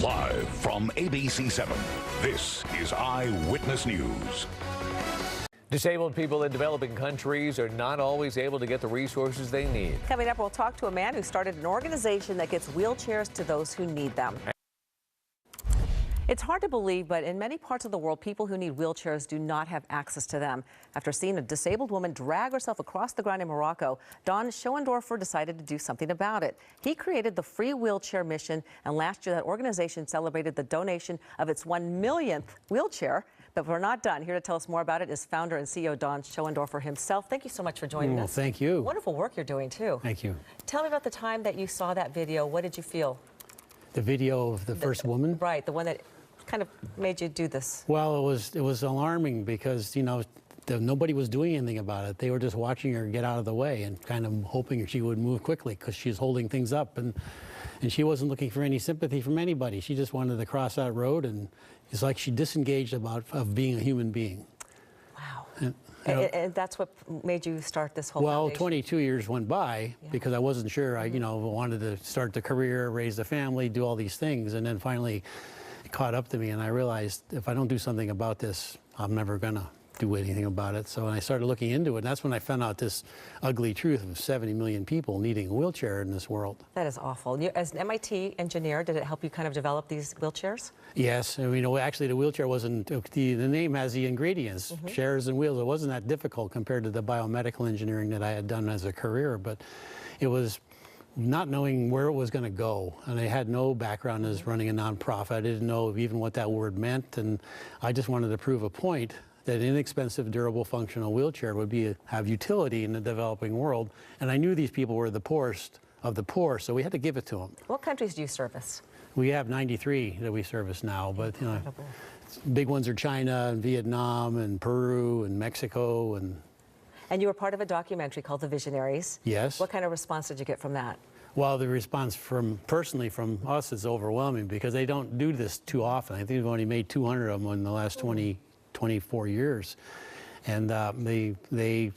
Live from ABC 7, this is Eyewitness News. Disabled people in developing countries are not always able to get the resources they need. Coming up, we'll talk to a man who started an organization that gets wheelchairs to those who need them. It's hard to believe, but in many parts of the world, people who need wheelchairs do not have access to them. After seeing a disabled woman drag herself across the ground in Morocco, Don Schoendorfer decided to do something about it. He created the Free Wheelchair Mission, and last year that organization celebrated the donation of its 1 millionth wheelchair. But we're not done. Here to tell us more about it is founder and CEO Don Schoendorfer himself. Thank you so much for joining us. Thank you. Wonderful work you're doing, too. Thank you. Tell me about the time that you saw that video. What did you feel? The video of the first woman? Right, the one that kind of made you do this. Well, it was alarming because, you know, nobody was doing anything about it. They were just watching her get out of the way and kind of hoping she would move quickly because she's holding things up. And she wasn't looking for any sympathy from anybody. She just wanted to cross that road, and it's like she disengaged of being a human being. Wow. And that's what made you start this whole Well, foundation. 22 years went by because I wasn't sure. I, you know, wanted to start the career, raise a family, do all these things, and then finally it caught up to me, and I realized if I don't do something about this, I'm never gonna do anything about it. So I started looking into it, and that's when I found out this ugly truth of 70 million people needing a wheelchair in this world. That is awful. As an MIT engineer, did it help you kind of develop these wheelchairs? Yes, and, you know, actually the wheelchair wasn't, the name has the ingredients, chairs and wheels. It wasn't that difficult compared to the biomedical engineering that I had done as a career, but it was not knowing where it was going to go, and I had no background as running a nonprofit. I didn't know even what that word meant, and I just wanted to prove a point that an inexpensive, durable, functional wheelchair would have utility in the developing world. And I knew these people were the poorest of the poor, so we had to give it to them. What countries do you service? We have 93 that we service now, but you know, big ones are China and Vietnam and Peru and Mexico. And you were part of a documentary called The Visionaries. Yes. What kind of response did you get from that? Well, the response personally from us is overwhelming because they don't do this too often. I think we've only made 200 of them in the last 24 years. And they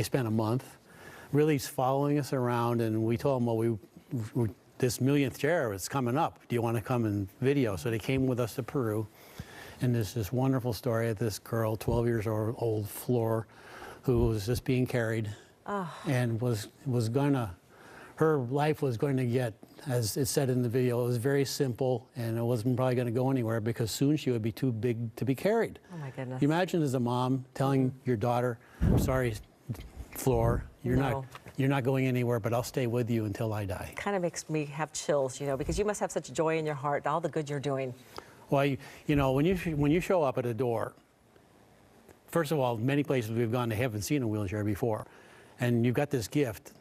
spent a month really following us around, and we told them, well, this millionth chair is coming up. Do you want to come and video? So they came with us to Peru, and there's this wonderful story of this girl, 12 years old, Flor, who was just being carried and her life was going to get, as it said in the video, it was very simple, and it wasn't probably going to go anywhere because soon she would be too big to be carried. Oh my goodness. You imagine as a mom telling your daughter, I'm sorry, Flor, you're not going anywhere, but I'll stay with you until I die. Kind of makes me have chills, you know, because you must have such joy in your heart, all the good you're doing. Well, you know, when you show up at a door, first of all, many places we've gone, they haven't seen a wheelchair before, and you've got this gift.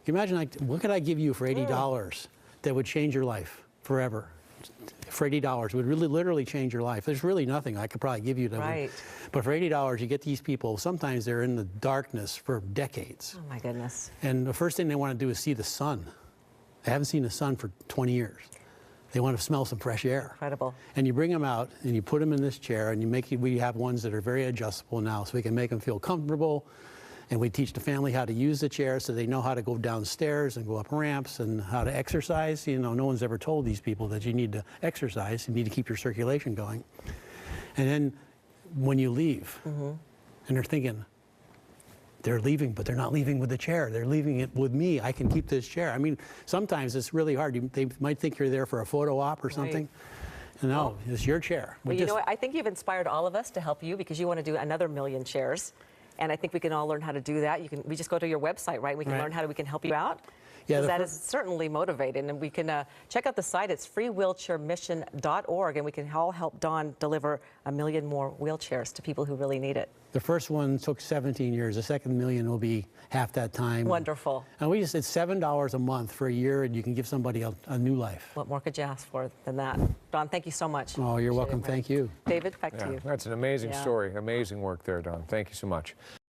Can you imagine, like, what could I give you for $80 that would change your life forever? For $80 would really literally change your life. There's really nothing I could probably give you. But for $80, you get these people, sometimes they're in the darkness for decades. Oh my goodness. And the first thing they want to do is see the sun. They haven't seen the sun for 20 years. They want to smell some fresh air. Incredible. And you bring them out and you put them in this chair, and we have ones that are very adjustable now, so we can make them feel comfortable. And we teach the family how to use the chair so they know how to go downstairs and go up ramps and how to exercise. You know, no one's ever told these people that you need to exercise, you need to keep your circulation going. And then when you leave, and they're thinking, they're leaving, but they're not leaving with the chair. They're leaving it with me. I can keep this chair. I mean, sometimes it's really hard. They might think you're there for a photo op or something. No, it's your chair. Well, you know what? I think you've inspired all of us to help you because you want to do another million chairs. And I think we can all learn how to do that. We just go to your website, right? We can learn how we can help you out. Yeah, that is certainly motivating. And we can check out the site. It's freewheelchairmission.org, and we can all help Don deliver 1 million more wheelchairs to people who really need it. The first one took 17 years. The second million will be half that time. Wonderful. And it's $7 a month for a year, and you can give somebody a new life. What more could you ask for than that? Don, thank you so much. Oh, you're welcome. Thank you. David, back to you. That's an amazing story. Amazing work there, Don. Thank you so much.